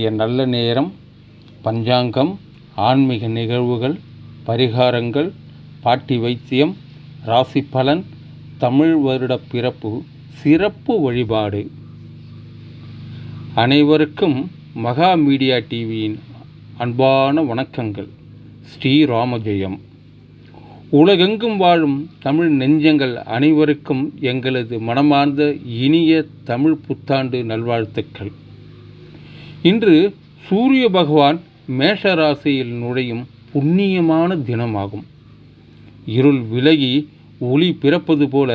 நல்ல நேரம், பஞ்சாங்கம், ஆன்மீக நிகழ்வுகள், பரிகாரங்கள், பாட்டி வைத்தியம், ராசி பலன், தமிழ் வருட பிறப்பு, சிறப்பு வழிபாடு. அனைவருக்கும் மகா மீடியா டிவியின் அன்பான வணக்கங்கள். ஸ்ரீராமஜெயம். உலகெங்கும் வாழும் தமிழ் நெஞ்சங்கள் அனைவருக்கும் எங்களது மனமார்ந்த இனிய தமிழ் புத்தாண்டு நல்வாழ்த்துக்கள். இன்று சூரிய பகவான் மேஷ ராசியில் நுழையும் புண்ணியமான தினமாகும். இருள் விலகி ஒளி பிறப்பது போல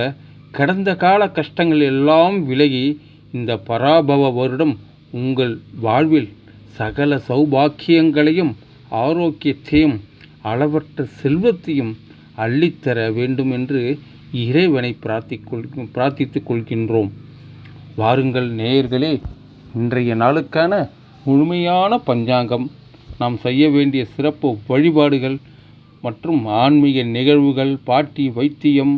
கடந்த கால கஷ்டங்கள் எல்லாம் விலகி இந்த பராபவ வருடம் உங்கள் வாழ்வில் சகல சௌபாக்கியங்களையும் ஆரோக்கியத்தையும் அளவற்ற செல்வத்தையும் அள்ளித்தர வேண்டும் என்று இறைவனை பிரார்த்தித்துக் கொள்கின்றோம். வாருங்கள் நேயர்களே, இன்றைய நாளுக்கான முழுமையான பஞ்சாங்கம், நாம் செய்ய வேண்டிய சிறப்பு வழிபாடுகள் மற்றும் ஆன்மீக நிகழ்வுகள், பாட்டி வைத்தியம்,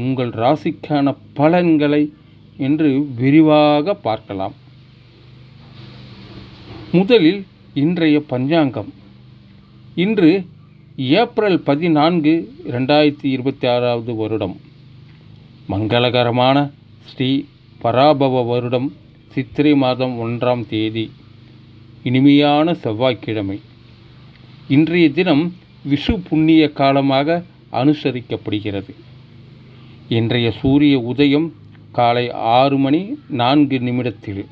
உங்கள் ராசிக்கான பலன்களை என்று விரிவாக பார்க்கலாம். முதலில் இன்றைய பஞ்சாங்கம். இன்று ஏப்ரல் 14, 2026 வருடம். மங்களகரமான ஸ்ரீ பராபவ வருடம், சித்திரை மாதம் 1ஆம் தேதி, இனிமையான செவ்வாய்க்கிழமை. இன்றைய தினம் விஷு புண்ணிய காலமாக அனுசரிக்கப்படுகிறது. இன்றைய சூரிய உதயம் காலை 6:04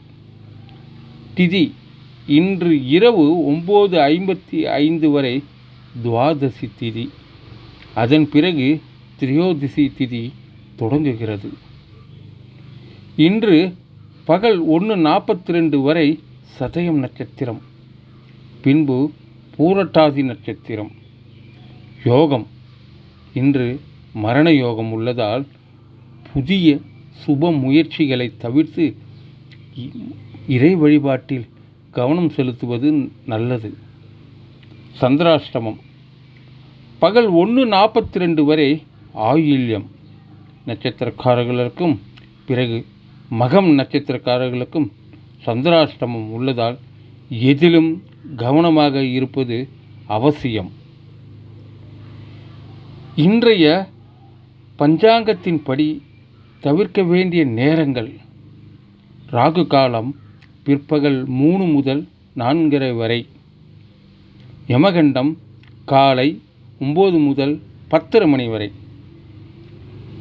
திதி இன்று இரவு 9:55 வரை துவாதசி திதி. அதன் பிறகு திரையோதசி திதி தொடங்குகிறது. இன்று பகல் 1:42 வரை சதயம் நட்சத்திரம், பின்பு பூரட்டாதி நட்சத்திரம். யோகம். இன்று மரண யோகம் உள்ளதால் புதிய சுப முயற்சிகளை தவிர்த்து இறை வழிபாட்டில் கவனம் செலுத்துவது நல்லது. சந்திராஷ்டமம். பகல் 1:42 வரை ஆயில்யம் நட்சத்திரக்காரர்களுக்கும் பிறகு மகம் நட்சத்திரக்காரர்களுக்கும் சந்திராஷ்டமம் உள்ளதால் எதிலும் கவனமாக இருப்பது அவசியம். இன்றைய பஞ்சாங்கத்தின்படி தவிர்க்க வேண்டிய நேரங்கள்: ராகு காலம் பிற்பகல் 3 முதல் 4:30 வரை, யமகண்டம் காலை 9 முதல் 10:30 மணி வரை,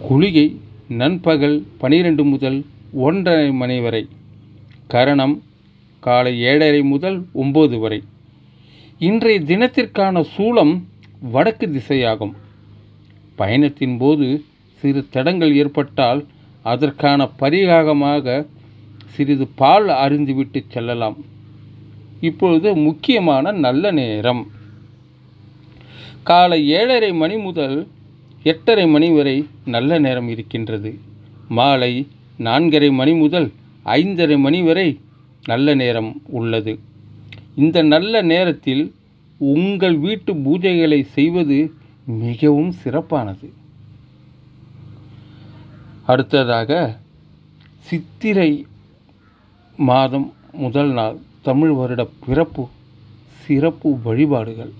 குளிகை நண்பகல் 12 முதல் 1:30 மணி வரை, கரணம் காலை 7:30 முதல் 9 வரை. இன்றைய தினத்திற்கான சூலம் வடக்கு திசையாகும். பயணத்தின் போது சிறு தடங்கள் ஏற்பட்டால் அதற்கான பரிகாரமாக சிறிது பால் அருந்திவிட்டு செல்லலாம். இப்பொழுது முக்கியமான நல்ல நேரம்: காலை 7:30 மணி முதல் 8:30 மணி வரை நல்ல நேரம் இருக்கின்றது. மாலை 4:30 மணி முதல் 5:30 மணி வரை நல்ல நேரம் உள்ளது. இந்த நல்ல நேரத்தில் உங்கள் வீட்டு பூஜைகளை செய்வது மிகவும் சிறப்பானது. அடுத்ததாக சித்திரை மாதம் முதல் நாள், தமிழ் வருட பிறப்பு, சிறப்பு வழிபாடுகள்.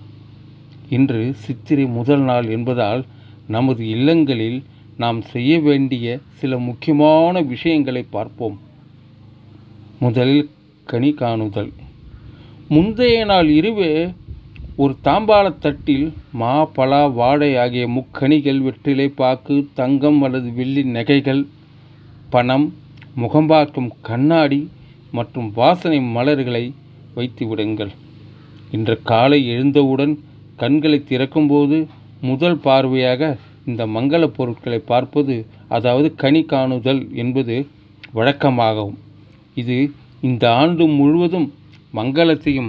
இன்று சித்திரை முதல் நாள் என்பதால் நமது இல்லங்களில் நாம் செய்ய வேண்டிய சில முக்கியமான விஷயங்களை பார்ப்போம். முதலில் கனி காணுதல். முந்தைய நாள் இரவே ஒரு தாம்பாளத்தட்டில் மா, பலா, வாழை ஆகிய முக்கனிகள், வெற்றிலை பாக்கு, தங்கம் அல்லது வெள்ளி நகைகள், பணம், முகம் பார்க்கும் கண்ணாடி மற்றும் வாசனை மலர்களை வைத்து விடுங்கள். இன்று காலை எழுந்தவுடன் கண்களை திறக்கும்போது முதல் பார்வையாக இந்த மங்கள பொருட்களை பார்ப்பது, அதாவது கனி காணுதல் என்பது வழக்கமாகும். இது இந்த ஆண்டு முழுவதும் மங்களத்தையும்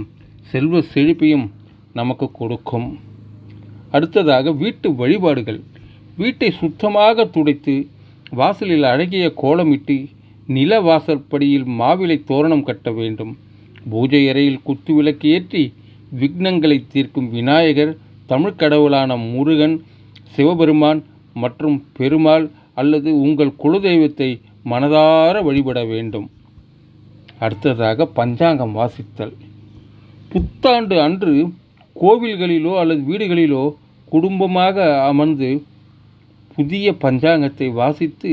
செல்வ செழிப்பையும் நமக்கு கொடுக்கும். அடுத்ததாக வீட்டு வழிபாடுகள். வீட்டை சுத்தமாக துடைத்து வாசலில் அழகிய கோலமிட்டு நில வாசற்படியில் மாவிலை தோரணம் கட்ட வேண்டும். பூஜை அறையில் குத்து விளக்கு ஏற்றி விக்னங்களை தீர்க்கும் விநாயகர், தமிழ் கடவுளான முருகன், சிவபெருமான் மற்றும் பெருமாள் அல்லது உங்கள் குலதெய்வத்தை மனதார வழிபட வேண்டும். அடுத்ததாக பஞ்சாங்கம் வாசித்தல். புத்தாண்டு அன்று கோவில்களிலோ அல்லது வீடுகளிலோ குடும்பமாக அமர்ந்து புதிய பஞ்சாங்கத்தை வாசித்து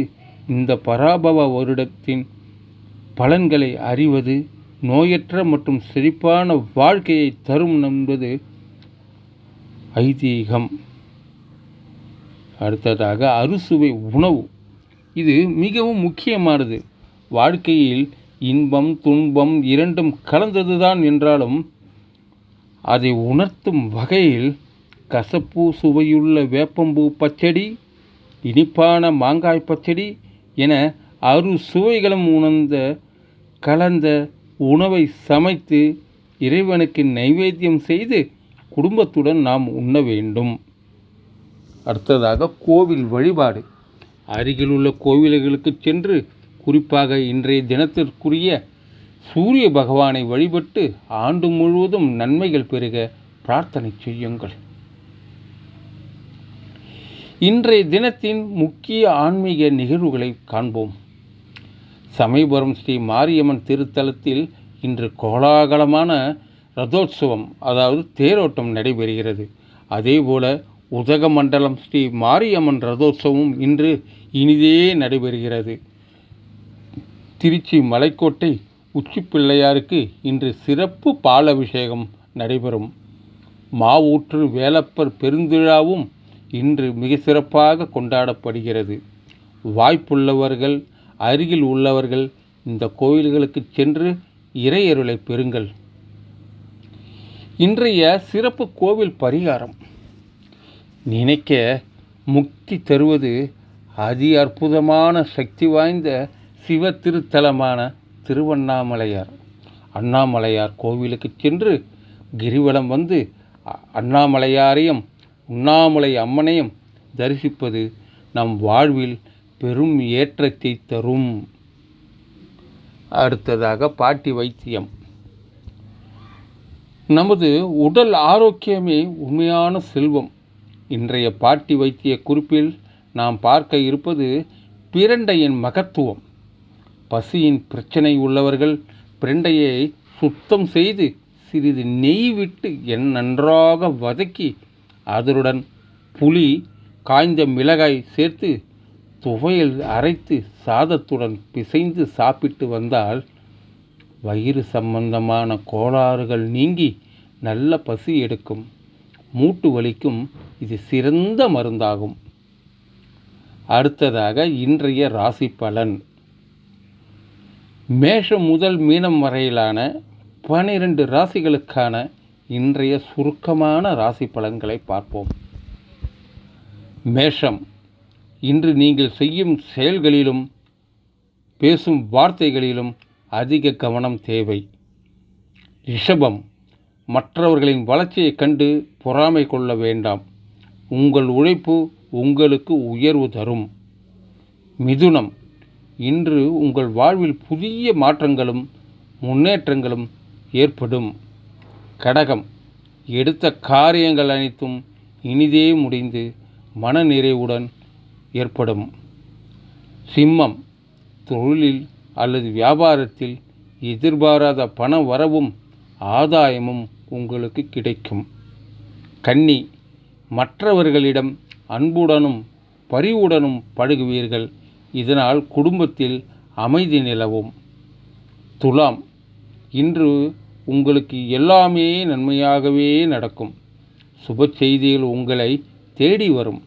இந்த பராபவ வருடத்தின் பலன்களை அறிவது நோயற்ற மற்றும் செழிப்பான வாழ்க்கையை தரும் என்பது ஐதீகம். அடுத்ததாக அறுசுவை உணவு. இது மிகவும் முக்கியமானது. வாழ்க்கையில் இன்பம் துன்பம் இரண்டும் கலந்ததுதான் என்றாலும் அதை உணர்த்தும் வகையில் கசப்பு சுவையுள்ள வேப்பம்பூ பச்சடி, இனிப்பான மாங்காய் பச்சடி என சுவைகளும் கலந்த உணவை சமைத்து இறைவனுக்கு நைவேத்தியம் செய்து குடும்பத்துடன் நாம் உண்ண வேண்டும். அடுத்ததாக கோவில் வழிபாடு. அருகிலுள்ள கோவில்களுக்கு சென்று குறிப்பாக இன்றைய தினத்திற்குரிய சூரிய பகவானை வழிபட்டு ஆண்டு முழுவதும் நன்மைகள் பெருக பிரார்த்தனை செய்யுங்கள். இன்றைய தினத்தின் முக்கிய ஆன்மீக நிகழ்வுகளை காண்போம். சமயபுரம் ஸ்ரீ மாரியம்மன் திருத்தலத்தில் இன்று கோலாகலமான ரதோற்சவம் அதாவது தேரோட்டம் நடைபெறுகிறது. அதேபோல உதகமண்டலம் ஸ்ரீ மாரியம்மன் ரதோற்சவம் இன்று இனிதே நடைபெறுகிறது. திருச்சி மலைக்கோட்டை உச்சி பிள்ளையாருக்கு இன்று சிறப்பு பாலபிஷேகம் நடைபெறும். மாவூற்று வேலப்பர் பெருந்திழாவும் இன்று மிக சிறப்பாக கொண்டாடப்படுகிறது. வாய்ப்புள்ளவர்கள் அருகில் உள்ளவர்கள் இந்த கோயில்களுக்கு சென்று இறையருளை பெறுங்கள். இன்றைய சிறப்பு கோவில் பரிகாரம். நினைக்க முக்தி தருவது அதி அற்புதமான சக்தி வாய்ந்த சிவ திருத்தலமான திருவண்ணாமலையார். அண்ணாமலையார் கோவிலுக்கு சென்று கிரிவலம் வந்து அண்ணாமலையாரையும் உண்ணாமலை அம்மனையும் தரிசிப்பது நம் வாழ்வில் பெரும் ஏற்றத்தை தரும். அடுத்ததாக பாட்டி வைத்தியம். நமது உடல் ஆரோக்கியமே உண்மையான செல்வம். இன்றைய பாட்டி வைத்திய குறிப்பில் நாம் பார்க்க இருப்பது பிரண்டையின் மகத்துவம். பசியின் பிரச்சனை உள்ளவர்கள் பிரண்டையை சுத்தம் செய்து சிறிது நெய் விட்டு நன்றாக வதக்கி அதனுடன் புளி காய்ந்த மிளகாய் சேர்த்து துவையல் அரைத்து சாதத்துடன் பிசைந்து சாப்பிட்டு வந்தால் வயிறு சம்பந்தமான கோளாறுகள் நீங்கி நல்ல பசி எடுக்கும். மூட்டு வலிக்கும் இது சிறந்த மருந்தாகும். அடுத்ததாக இன்றைய ராசி பலன். மேஷம் முதல் மீனம் வரையிலான 12 ராசிகளுக்கான இன்றைய சுருக்கமான ராசி பலன்களை பார்ப்போம். மேஷம். இன்று நீங்கள் செய்யும் செயல்களிலும் பேசும் வார்த்தைகளிலும் அதிக கவனம் தேவை. ரிஷபம். மற்றவர்களின் வளர்ச்சியைக் கண்டு பொறாமை கொள்ள வேண்டாம். உங்கள் உழைப்பு உங்களுக்கு உயர்வு தரும். மிதுனம். இன்று உங்கள் வாழ்வில் புதிய மாற்றங்களும் முன்னேற்றங்களும் ஏற்படும். கடகம். எடுத்த காரியங்கள் அனைத்தும் இனிதே முடிந்து மனநிறைவுடன் ஏற்படும். சிம்மம். தொழிலில் அல்லது வியாபாரத்தில் எதிர்பாராத பண வரவும் ஆதாயமும் உங்களுக்கு கிடைக்கும். கன்னி. மற்றவர்களிடம் அன்புடனும் பரிவுடனும் பழகுவீர்கள். இதனால் குடும்பத்தில் அமைதி நிலவும். துலாம். இன்று உங்களுக்கு எல்லாமே நன்மையாகவே நடக்கும். சுப செய்திகள் உங்களை தேடி வரும்.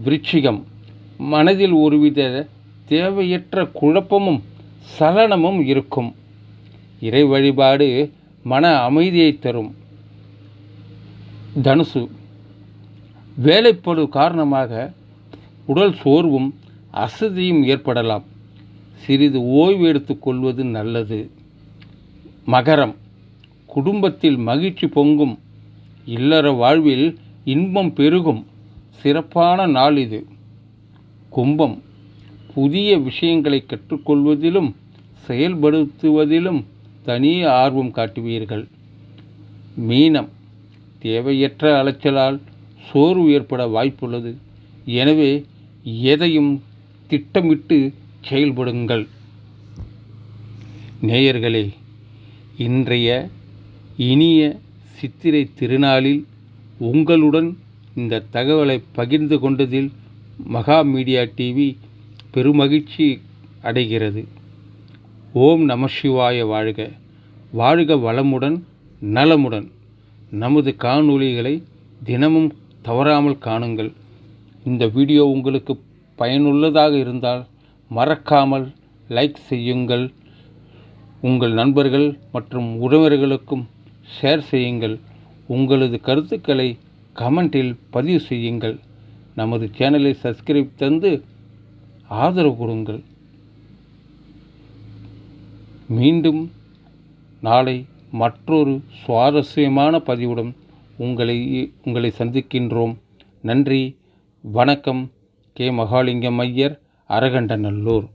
விருச்சிகம். மனதில் ஒருவித தேவையற்ற குழப்பமும் சலனமும் இருக்கும். இறை வழிபாடு மன அமைதியை தரும். தனுசு. வேலைப்பளு காரணமாக உடல் சோர்வும் அசதியும் ஏற்படலாம். சிறிது ஓய்வு எடுத்துக்கொள்வது நல்லது. மகரம். குடும்பத்தில் மகிழ்ச்சி பொங்கும். இல்லற வாழ்வில் இன்பம் பெருகும். சிறப்பான நாள் இது. கும்பம். புதிய விஷயங்களை கற்றுக்கொள்வதிலும் செயல்படுத்துவதிலும் தனி ஆர்வம் காட்டுவீர்கள். மீனம். தேவையற்ற அலைச்சலால் சோர்வு ஏற்பட வாய்ப்புள்ளது. எனவே எதையும் திட்டமிட்டு செயல்படுங்கள். நேயர்களே, இன்றைய இனிய சித்திரை திருநாளில் உங்களுடன் இந்த தகவலை பகிர்ந்து கொண்டதில் மகா மீடியா டிவி பெருமகிழ்ச்சி அடைகிறது. ஓம் நம சிவாய வாழ்க. வாழ்க வளமுடன் நலமுடன். நமது காணொளிகளை தினமும் தவறாமல் காணுங்கள். இந்த வீடியோ உங்களுக்கு பயனுள்ளதாக இருந்தால் மறக்காமல் லைக் செய்யுங்கள். உங்கள் நண்பர்கள் மற்றும் உறவினர்களுக்கும் ஷேர் செய்யுங்கள். உங்களது கருத்துக்களை கமெண்டில் பதிவு செய்யுங்கள். நமது சேனலை சப்ஸ்கிரைப் தந்து ஆதரவு கொடுங்கள். மீண்டும் நாளை மற்றொரு சுவாரஸ்யமான பதிவுடன் உங்களை சந்திக்கின்றோம். நன்றி, வணக்கம். கே. மகாலிங்கம் ஐயர், அரகண்டநல்லூர்.